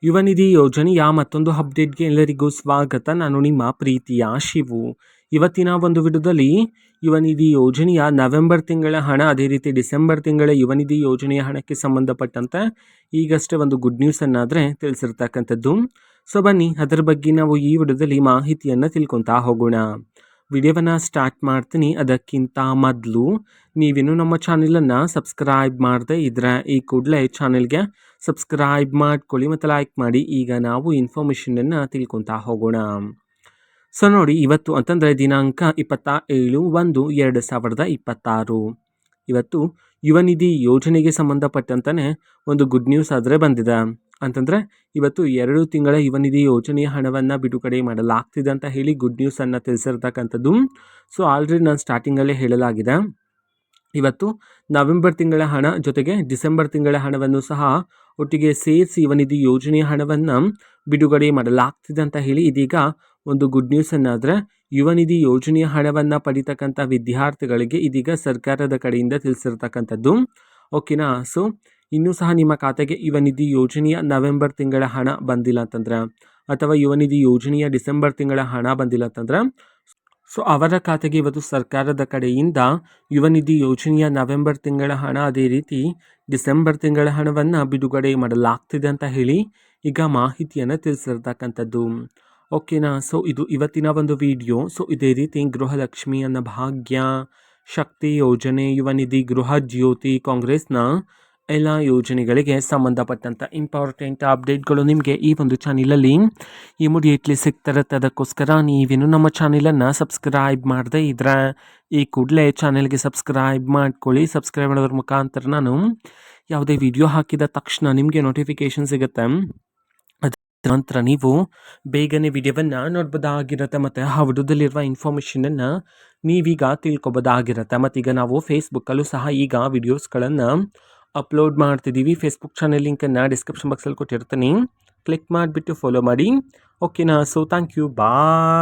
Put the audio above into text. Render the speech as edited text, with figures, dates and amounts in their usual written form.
ಯುವ ನಿಧಿ ಯೋಜನೆಯ ಮತ್ತೊಂದು ಅಪ್ಡೇಟ್ಗೆ ಎಲ್ಲರಿಗೂ ಸ್ವಾಗತ. ನಾನು ನಿಮ್ಮ ಪ್ರೀತಿಯ ಶಿವು. ಇವತ್ತಿನ ಒಂದು ವಿಡಿಯೋದಲ್ಲಿ ಯುವ ನಿಧಿ ಯೋಜನೆಯ ನವೆಂಬರ್ ತಿಂಗಳ ಹಣ, ಅದೇ ರೀತಿ ಡಿಸೆಂಬರ್ ತಿಂಗಳ ಯುವ ನಿಧಿ ಯೋಜನೆಯ ಹಣಕ್ಕೆ ಸಂಬಂಧಪಟ್ಟಂತೆ ಈಗಷ್ಟೇ ಒಂದು ಗುಡ್ ನ್ಯೂಸ್ ಅನ್ನಾದರೆ ತಿಳಿಸಿರ್ತಕ್ಕಂಥದ್ದು. ಸೊ ಬನ್ನಿ ಅದರ ಬಗ್ಗೆ ನಾವು ಈ ವಿಡಿಯೋದಲ್ಲಿ ಮಾಹಿತಿಯನ್ನು ತಿಳ್ಕೊತಾ ಹೋಗೋಣ. ವಿಡಿಯೋವನ್ನು ಸ್ಟಾರ್ಟ್ ಮಾಡ್ತೀನಿ. ಅದಕ್ಕಿಂತ ಮೊದಲು ನೀವಿನ್ನೂ ನಮ್ಮ ಚಾನಲನ್ನು ಸಬ್ಸ್ಕ್ರೈಬ್ ಮಾಡದೆ ಇದ್ರೆ ಈ ಕೂಡಲೇ ಚಾನೆಲ್ಗೆ ಸಬ್ಸ್ಕ್ರೈಬ್ ಮಾಡ್ಕೊಳ್ಳಿ ಮತ್ತು ಲೈಕ್ ಮಾಡಿ. ಈಗ ನಾವು ಇನ್ಫಾರ್ಮೇಷನನ್ನು ತಿಳ್ಕೊತಾ ಹೋಗೋಣ. ಸೊ ನೋಡಿ, ಇವತ್ತು ಅಂತಂದರೆ ದಿನಾಂಕ 27/1/2026 ಇವತ್ತು ಯುವ ನಿಧಿ ಯೋಜನೆಗೆ ಸಂಬಂಧಪಟ್ಟಂತೆ ಒಂದು ಗುಡ್ ನ್ಯೂಸ್ ಆದರೆ ಬಂದಿದೆ. ಅಂತಂದರೆ ಇವತ್ತು 2 ತಿಂಗಳ ಯುವ ನಿಧಿ ಯೋಜನೆಯ ಹಣವನ್ನು ಬಿಡುಗಡೆ ಮಾಡಲಾಗ್ತಿದೆ ಅಂತ ಹೇಳಿ ಗುಡ್ ನ್ಯೂಸನ್ನು ತಿಳಿಸಿರ್ತಕ್ಕಂಥದ್ದು. ಸೊ ಆಲ್ರೆಡಿ ನಾನು ಸ್ಟಾರ್ಟಿಂಗಲ್ಲೇ ಹೇಳಲಾಗಿದೆ, ಇವತ್ತು ನವೆಂಬರ್ ತಿಂಗಳ ಹಣ ಜೊತೆಗೆ ಡಿಸೆಂಬರ್ ತಿಂಗಳ ಹಣವನ್ನು ಸಹ ಒಟ್ಟಿಗೆ ಸೇರಿಸಿ ಯುವ ನಿಧಿ ಯೋಜನೆಯ ಹಣವನ್ನು ಬಿಡುಗಡೆ ಮಾಡಲಾಗ್ತಿದೆ ಅಂತ ಹೇಳಿ ಇದೀಗ ಒಂದು ಗುಡ್ ನ್ಯೂಸ್ ಅನ್ನಾದರೆ ಯುವ ನಿಧಿ ಯೋಜನೆಯ ಹಣವನ್ನು ಪಡಿತಕ್ಕಂಥ ವಿದ್ಯಾರ್ಥಿಗಳಿಗೆ ಇದೀಗ ಸರ್ಕಾರದ ಕಡೆಯಿಂದ ತಿಳಿಸಿರ್ತಕ್ಕಂಥದ್ದು. ಓಕೆನಾ. ಸೊ ಇನ್ನೂ ಸಹ ನಿಮ್ಮ ಖಾತೆಗೆ ಯುವ ನಿಧಿ ಯೋಜನೆಯ ನವೆಂಬರ್ ತಿಂಗಳ ಹಣ ಬಂದಿಲ್ಲ ಅಂತಂದರೆ, ಅಥವಾ ಯುವ ನಿಧಿ ಯೋಜನೆಯ ಡಿಸೆಂಬರ್ ತಿಂಗಳ ಹಣ ಬಂದಿಲ್ಲ ಅಂತಂದರೆ, ಸೊ ಅವರ ಖಾತೆಗೆ ಇವತ್ತು ಸರ್ಕಾರದ ಕಡೆಯಿಂದ ಯುವ ನಿಧಿ ಯೋಜನೆಯ ನವೆಂಬರ್ ತಿಂಗಳ ಹಣ, ಅದೇ ರೀತಿ ಡಿಸೆಂಬರ್ ತಿಂಗಳ ಹಣವನ್ನು ಬಿಡುಗಡೆ ಮಾಡಲಾಗ್ತಿದೆ ಅಂತ ಹೇಳಿ ಈಗ ಮಾಹಿತಿಯನ್ನು ತಿಳಿಸಿರ್ತಕ್ಕಂಥದ್ದು. ಓಕೆನಾ. ಸೊ ಇದು ಇವತ್ತಿನ ಒಂದು ವಿಡಿಯೋ. ಸೊ ಇದೇ ರೀತಿ ಗೃಹಲಕ್ಷ್ಮಿ, ಅನ್ನಭಾಗ್ಯ, ಶಕ್ತಿ ಯೋಜನೆ, ಯುವ ನಿಧಿ, ಗೃಹ ಜ್ಯೋತಿ, ಕಾಂಗ್ರೆಸ್ನ ಎಲ್ಲ ಯೋಜನೆಗಳಿಗೆ ಸಂಬಂಧಪಟ್ಟಂಥ ಇಂಪಾರ್ಟೆಂಟ್ ಅಪ್ಡೇಟ್ಗಳು ನಿಮಗೆ ಈ ಒಂದು ಚಾನಲಲ್ಲಿ ಇಮಿಡಿಯೇಟ್ಲಿ ಸಿಗ್ತಿರುತ್ತೆ. ಅದಕ್ಕೋಸ್ಕರ ನೀವೇನು ನಮ್ಮ ಚಾನಲನ್ನು ಸಬ್ಸ್ಕ್ರೈಬ್ ಮಾಡದೇ ಇದ್ರೆ ಈ ಕೂಡಲೇ ಚಾನೆಲ್ಗೆ ಸಬ್ಸ್ಕ್ರೈಬ್ ಮಾಡ್ಕೊಳ್ಳಿ. ಸಬ್ಸ್ಕ್ರೈಬ್ ಮಾಡೋದ್ರ ಮುಖಾಂತರ ನಾನು ಯಾವುದೇ ವಿಡಿಯೋ ಹಾಕಿದ ತಕ್ಷಣ ನಿಮಗೆ ನೋಟಿಫಿಕೇಷನ್ ಸಿಗುತ್ತೆ. ನಂತರ ನೀವು ಬೇಗನೆ ವಿಡಿಯೋವನ್ನು ನೋಡ್ಬೋದಾಗಿರುತ್ತೆ ಮತ್ತು ಆ ವಿಡಿಯೋದಲ್ಲಿರುವ ಇನ್ಫಾರ್ಮೇಷನನ್ನು ನೀವೀಗ ತಿಳ್ಕೊಬೋದಾಗಿರುತ್ತೆ. ಮತ್ತೀಗ ನಾವು ಫೇಸ್ಬುಕ್ಕಲ್ಲೂ ಸಹ ಈಗ ವಿಡಿಯೋಸ್ಗಳನ್ನು ಅಪ್ಲೋಡ್ ಮಾಡ್ತಿದ್ದೀವಿ. ಫೇಸ್ಬುಕ್ ಚಾನೆಲ್ ಲಿಂಕನ್ನು ಡಿಸ್ಕ್ರಿಪ್ಷನ್ ಬಾಕ್ಸಲ್ಲಿ ಕೊಟ್ಟಿರ್ತೀನಿ, ಕ್ಲಿಕ್ ಮಾಡಿಬಿಟ್ಟು ಫಾಲೋ ಮಾಡಿ. ಓಕೆನಾ. So thank you, bye.